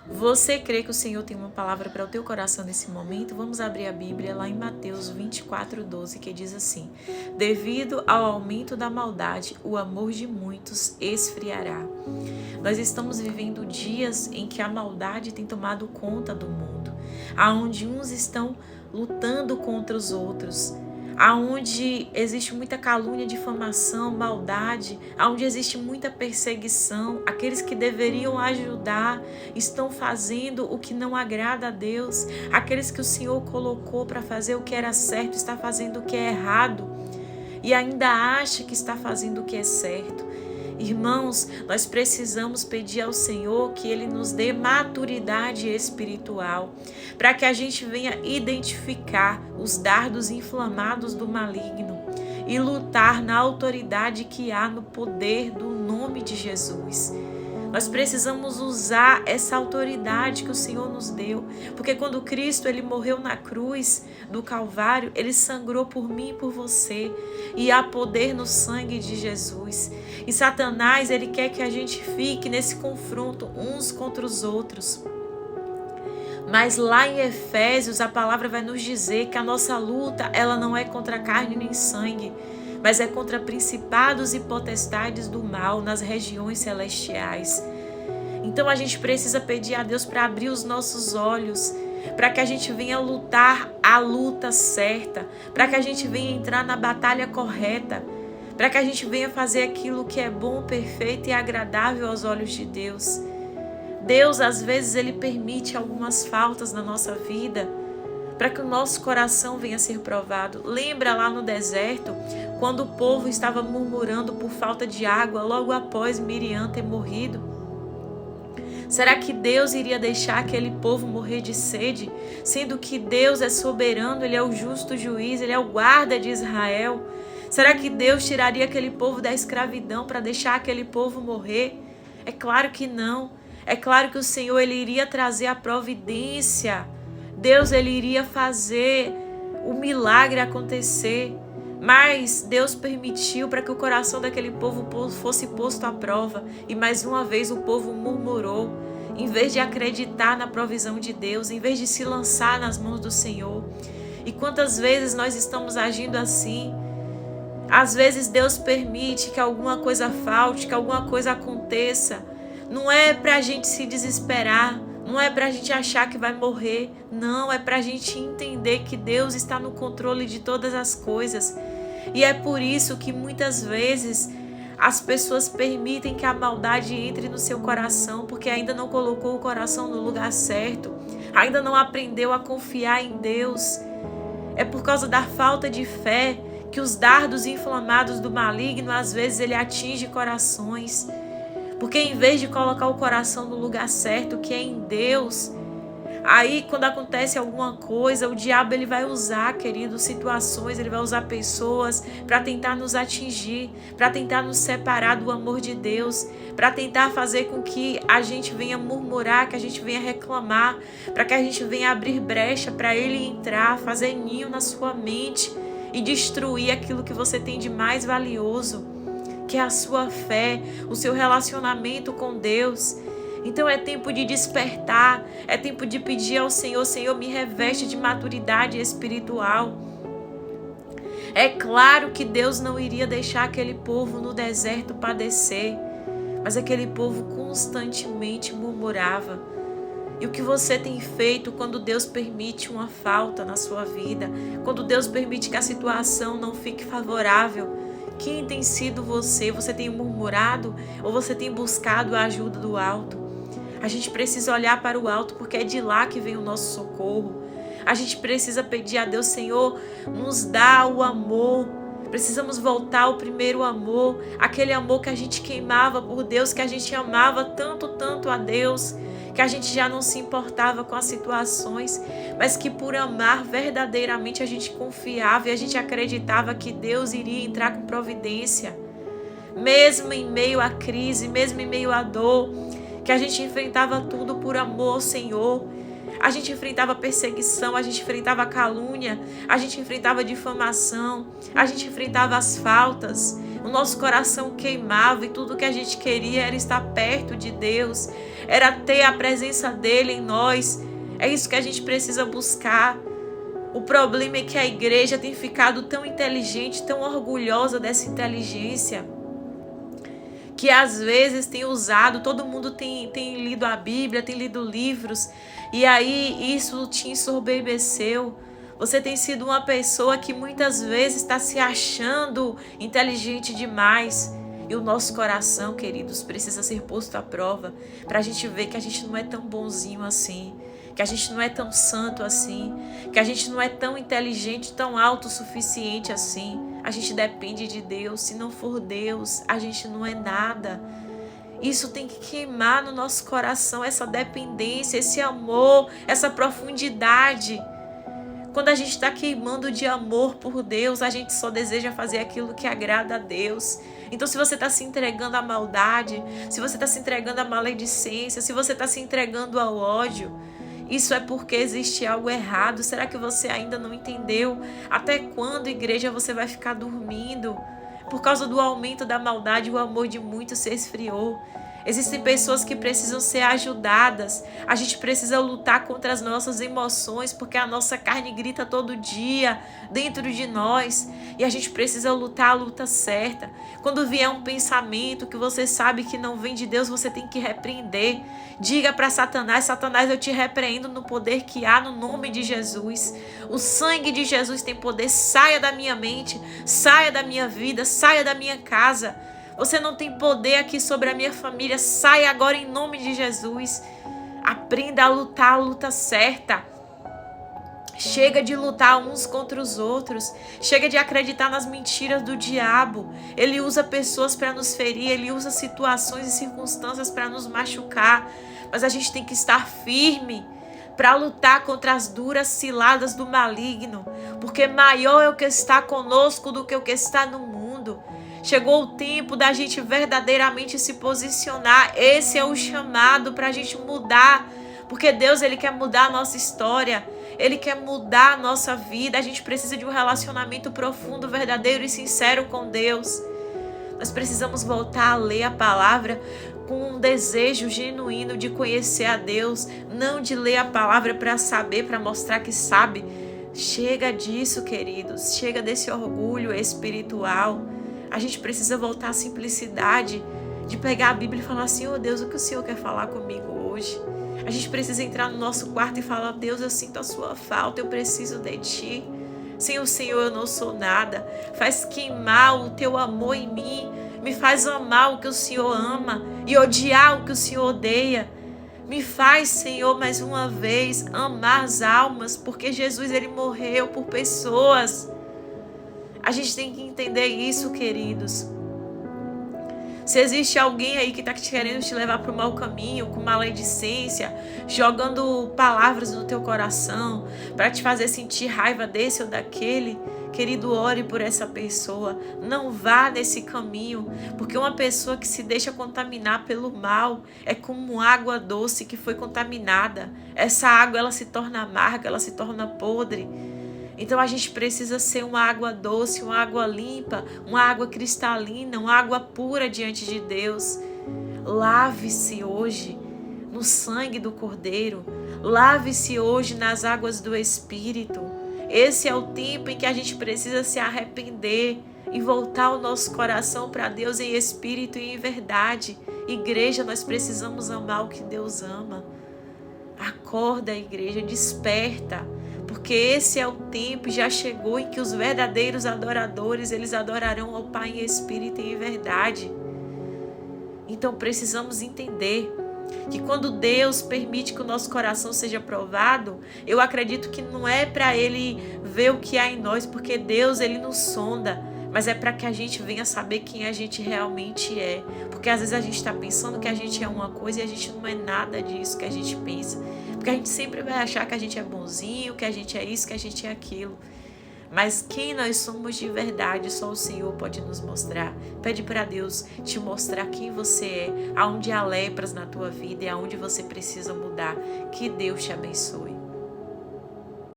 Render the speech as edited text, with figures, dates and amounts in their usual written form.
Você crê que o Senhor tem uma palavra para o teu coração nesse momento? Vamos abrir a Bíblia lá em Mateus 24:12, que diz assim: devido ao aumento da maldade, o amor de muitos esfriará. Nós estamos vivendo dias em que a maldade tem tomado conta do mundo, aonde uns estão lutando contra os outros, aonde existe muita calúnia, difamação, maldade, aonde existe muita perseguição. Aqueles que deveriam ajudar estão fazendo o que não agrada a Deus. Aqueles que o Senhor colocou para fazer o que era certo está fazendo o que é errado e ainda acha que está fazendo o que é certo. Irmãos, nós precisamos pedir ao Senhor que Ele nos dê maturidade espiritual, para que a gente venha identificar os dardos inflamados do maligno e lutar na autoridade que há no poder do nome de Jesus. Nós precisamos usar essa autoridade que o Senhor nos deu, porque quando Cristo ele morreu na cruz do Calvário, ele sangrou por mim e por você, e há poder no sangue de Jesus. E Satanás, ele quer que a gente fique nesse confronto uns contra os outros. Mas lá em Efésios, a palavra vai nos dizer que a nossa luta, ela não é contra carne nem sangue, mas é contra principados e potestades do mal nas regiões celestiais. Então a gente precisa pedir a Deus para abrir os nossos olhos, para que a gente venha lutar a luta certa, para que a gente venha entrar na batalha correta, para que a gente venha fazer aquilo que é bom, perfeito e agradável aos olhos de Deus. Deus, às vezes, Ele permite algumas faltas na nossa vida, para que o nosso coração venha a ser provado. Lembra lá no deserto, quando o povo estava murmurando por falta de água, logo após Miriam ter morrido? Será que Deus iria deixar aquele povo morrer de sede, sendo que Deus é soberano, Ele é o justo juiz, Ele é o guarda de Israel? Será que Deus tiraria aquele povo da escravidão para deixar aquele povo morrer? É claro que não. É claro que o Senhor Ele iria trazer a providência. Deus ele iria fazer o milagre acontecer, mas Deus permitiu para que o coração daquele povo fosse posto à prova, e mais uma vez o povo murmurou, em vez de acreditar na provisão de Deus, em vez de se lançar nas mãos do Senhor. E quantas vezes nós estamos agindo assim? Às vezes Deus permite que alguma coisa falte, que alguma coisa aconteça, não é para a gente se desesperar, não é para a gente achar que vai morrer, não, é para a gente entender que Deus está no controle de todas as coisas. E é por isso que muitas vezes as pessoas permitem que a maldade entre no seu coração, porque ainda não colocou o coração no lugar certo, ainda não aprendeu a confiar em Deus. É por causa da falta de fé que os dardos inflamados do maligno, às vezes ele atinge corações. Porque em vez de colocar o coração no lugar certo, que é em Deus, aí quando acontece alguma coisa, o diabo ele vai usar, querido, situações, ele vai usar pessoas para tentar nos atingir, para tentar nos separar do amor de Deus, para tentar fazer com que a gente venha murmurar, que a gente venha reclamar, para que a gente venha abrir brecha para ele entrar, fazer ninho na sua mente e destruir aquilo que você tem de mais valioso, que é a sua fé, o seu relacionamento com Deus. Então é tempo de despertar, é tempo de pedir ao Senhor: Senhor, me reveste de maturidade espiritual. É claro que Deus não iria deixar aquele povo no deserto padecer, mas aquele povo constantemente murmurava. E o que você tem feito quando Deus permite uma falta na sua vida, quando Deus permite que a situação não fique favorável? Quem tem sido você? Você tem murmurado ou você tem buscado a ajuda do alto? A gente precisa olhar para o alto, porque é de lá que vem o nosso socorro. A gente precisa pedir a Deus: Senhor, nos dá o amor. Precisamos voltar ao primeiro amor, aquele amor que a gente queimava por Deus, que a gente amava tanto, tanto a Deus, que a gente já não se importava com as situações, mas que por amar verdadeiramente a gente confiava e a gente acreditava que Deus iria entrar com providência. Mesmo em meio à crise, mesmo em meio à dor, que a gente enfrentava tudo por amor ao Senhor. A gente enfrentava perseguição, a gente enfrentava calúnia, a gente enfrentava difamação, a gente enfrentava as faltas, O nosso coração queimava e tudo que a gente queria era estar perto de Deus, era ter a presença dele em nós. É isso que a gente precisa buscar. O problema é que a igreja tem ficado tão inteligente, tão orgulhosa dessa inteligência, que às vezes tem usado, todo mundo tem lido a Bíblia, tem lido livros, e aí isso te ensoberbeceu. Você tem sido uma pessoa que muitas vezes está se achando inteligente demais. E o nosso coração, queridos, precisa ser posto à prova para a gente ver que a gente não é tão bonzinho assim, que a gente não é tão santo assim, que a gente não é tão inteligente, tão autossuficiente assim. A gente depende de Deus. Se não for Deus, a gente não é nada. Isso tem que queimar no nosso coração, essa dependência, esse amor, essa profundidade. Quando a gente está queimando de amor por Deus, a gente só deseja fazer aquilo que agrada a Deus. Então, se você está se entregando à maldade, se você está se entregando à maledicência, se você está se entregando ao ódio, isso é porque existe algo errado. Será que você ainda não entendeu? Até quando, igreja, você vai ficar dormindo? Por causa do aumento da maldade, o amor de muitos se esfriou. Existem pessoas que precisam ser ajudadas. A gente precisa lutar contra as nossas emoções, porque a nossa carne grita todo dia dentro de nós. E a gente precisa lutar a luta certa. Quando vier um pensamento que você sabe que não vem de Deus, você tem que repreender. Diga para Satanás: Satanás, eu te repreendo no poder que há no nome de Jesus. O sangue de Jesus tem poder. Saia da minha mente, saia da minha vida, saia da minha casa. Você não tem poder aqui sobre a minha família. Saia agora em nome de Jesus. Aprenda a lutar a luta certa. Chega de lutar uns contra os outros. Chega de acreditar nas mentiras do diabo. Ele usa pessoas para nos ferir. Ele usa situações e circunstâncias para nos machucar. Mas a gente tem que estar firme para lutar contra as duras ciladas do maligno. Porque maior é o que está conosco do que o que está no mundo. Chegou o tempo da gente verdadeiramente se posicionar. Esse é o chamado para a gente mudar. Porque Deus, Ele quer mudar a nossa história. Ele quer mudar a nossa vida. A gente precisa de um relacionamento profundo, verdadeiro e sincero com Deus. Nós precisamos voltar a ler a palavra com um desejo genuíno de conhecer a Deus. Não de ler a palavra para saber, para mostrar que sabe. Chega disso, queridos. Chega desse orgulho espiritual. A gente precisa voltar à simplicidade de pegar a Bíblia e falar assim: oh Deus, o que o Senhor quer falar comigo hoje? A gente precisa entrar no nosso quarto e falar: Deus, eu sinto a sua falta, eu preciso de Ti. Sem o Senhor eu não sou nada. Faz queimar o Teu amor em mim. Me faz amar o que o Senhor ama e odiar o que o Senhor odeia. Me faz, Senhor, mais uma vez, amar as almas, porque Jesus, Ele morreu por pessoas. A gente tem que entender isso, queridos. Se existe alguém aí que está querendo te levar para o mau caminho, com maledicência, jogando palavras no teu coração, para te fazer sentir raiva desse ou daquele, querido, ore por essa pessoa. Não vá nesse caminho, porque uma pessoa que se deixa contaminar pelo mal é como água doce que foi contaminada. Essa água, ela se torna amarga, ela se torna podre. Então a gente precisa ser uma água doce, uma água limpa, uma água cristalina, uma água pura diante de Deus. Lave-se hoje no sangue do Cordeiro. Lave-se hoje nas águas do Espírito. Esse é o tempo em que a gente precisa se arrepender e voltar o nosso coração para Deus em espírito e em verdade. Igreja, nós precisamos amar o que Deus ama. Acorda, igreja, desperta. Porque esse é o tempo, já chegou, em que os verdadeiros adoradores, eles adorarão ao Pai em espírito e em verdade. Então precisamos entender que quando Deus permite que o nosso coração seja provado, eu acredito que não é para Ele ver o que há em nós, porque Deus, Ele nos sonda, mas é para que a gente venha saber quem a gente realmente é. Porque às vezes a gente está pensando que a gente é uma coisa e a gente não é nada disso que a gente pensa. Porque a gente sempre vai achar que a gente é bonzinho, que a gente é isso, que a gente é aquilo. Mas quem nós somos de verdade, só o Senhor pode nos mostrar. Pede para Deus te mostrar quem você é, aonde há lepras na tua vida e aonde você precisa mudar. Que Deus te abençoe.